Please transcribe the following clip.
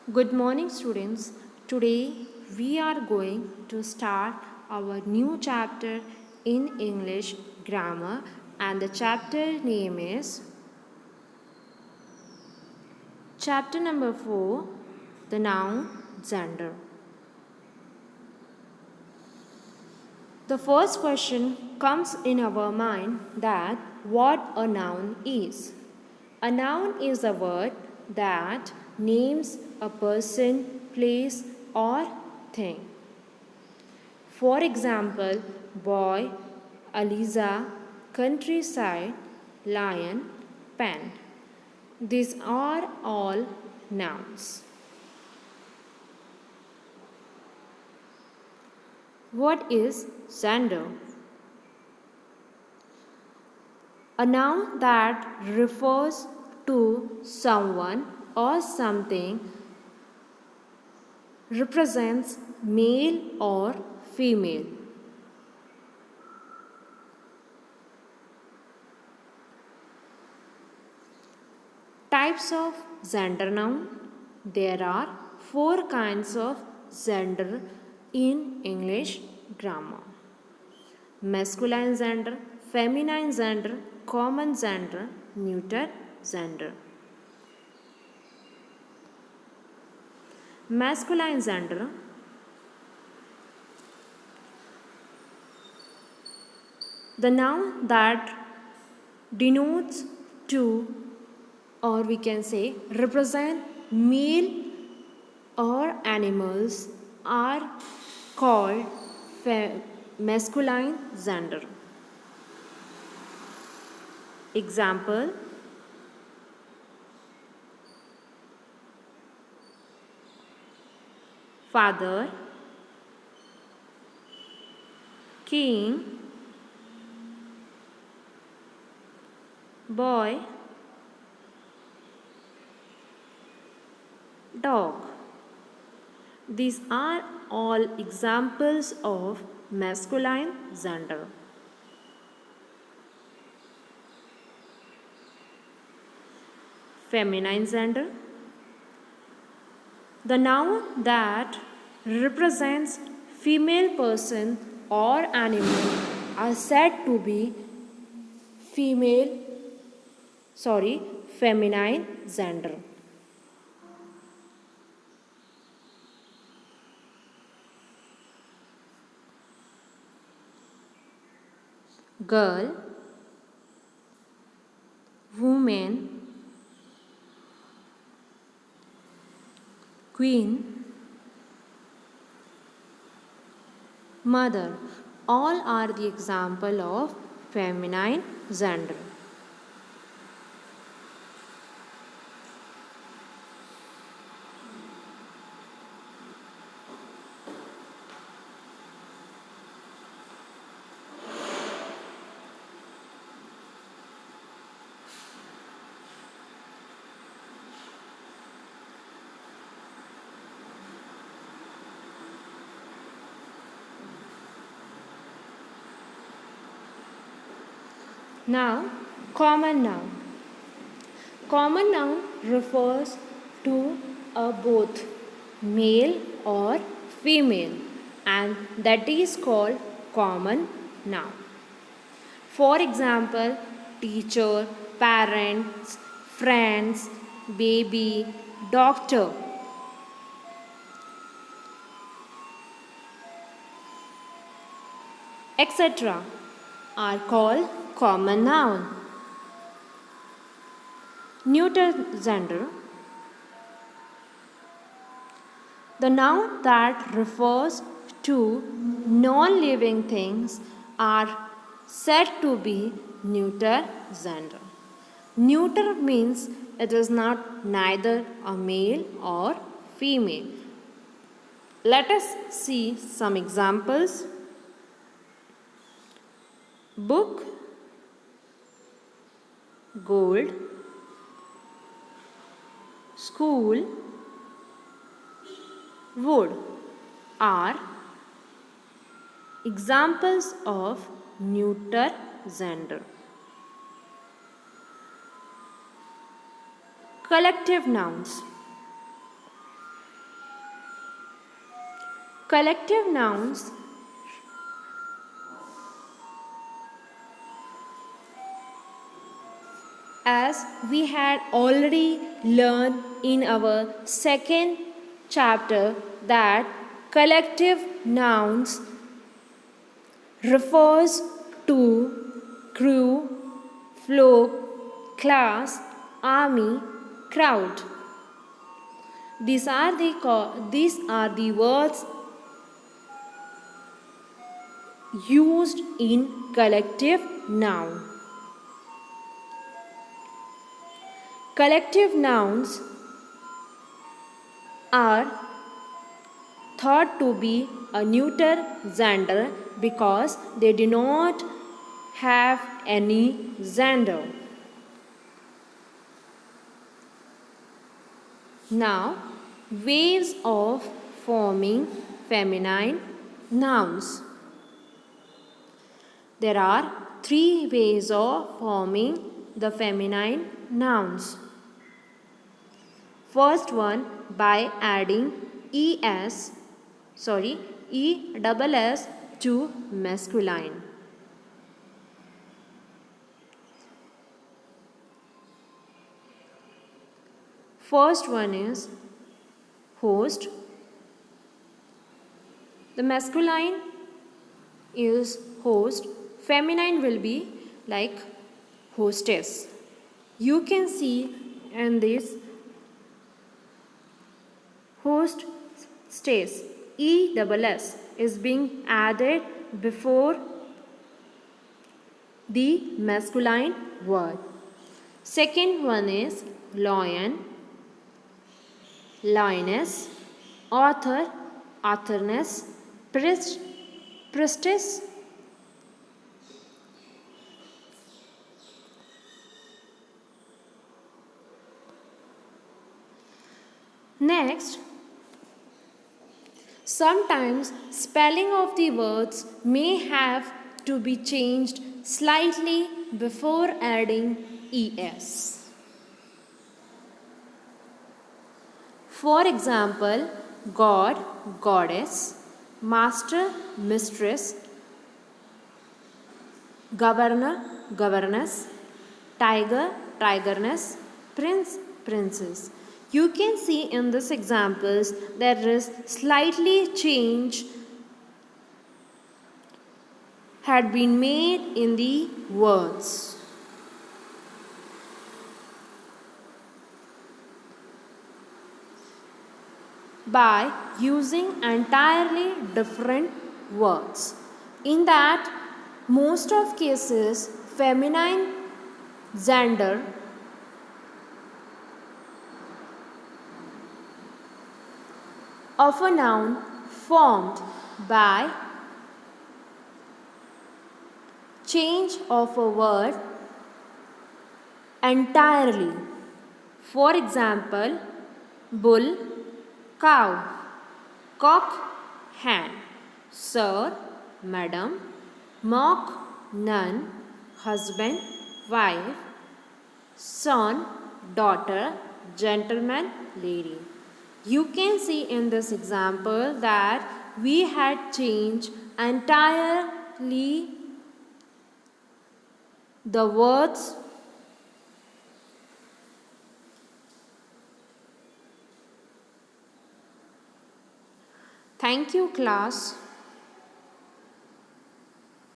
Good morning, students. Today we are going to start our new chapter in English grammar, and the chapter name is chapter number 4, the noun gender. The first question comes in our mind that what a noun is. A noun is a word that names a person, place, or thing. For example, boy, Aliza, countryside, lion, pen. These are all nouns. What is gender? A noun that refers to someone or something, represents male or female. Types of gender noun. There are 4 kinds of gender in English grammar: masculine gender, feminine gender, common gender, neuter gender. Masculine gender. The noun that denotes to, or we can say represent male or animals, are called masculine gender. Example: father, king, boy, dog. These are all examples of masculine gender. Feminine gender. The noun that represents female person or animal are said to be feminine gender. Girl, woman, queen, mother, all are the example of feminine gender. Now, common noun. Common noun refers to a both male or female, and that is called common noun. For example, teacher, parents, friends, baby, doctor. Etc. are called common noun. Neuter gender. The noun that refers to non-living things are said to be neuter gender. Neuter means it is not neither a male or female. Let us see some examples. Book, gold, school, wood are examples of neuter gender. Collective nouns. Collective nouns as we had already learned in our second chapter that collective nouns refers to crew, flock, class, army, crowd. These are the words used in collective noun. Collective nouns are thought to be a neuter gender because they do not have any gender. Now, ways of forming feminine nouns. There are three ways of forming the feminine nouns. First one, by adding es to masculine. First one is host. The masculine is host, feminine will be like hostess. You can see in this host stays ESS is being added before the masculine word. Second one is lion, lioness, author, authorness, priest, priestess. Next, sometimes spelling of the words may have to be changed slightly before adding es. For example, God, goddess, master, mistress, governor, governess, tiger, tigress, prince, princess. You can see in this examples there is slightly change had been made in the words. By using entirely different words. In that, most of cases, feminine gender of a noun formed by change of a word entirely. For example, bull, cow, cock, hen, sir, madam, mock, nun, husband, wife, son, daughter, gentleman, lady. You can see in this example that we had changed entirely the words Thank you, class.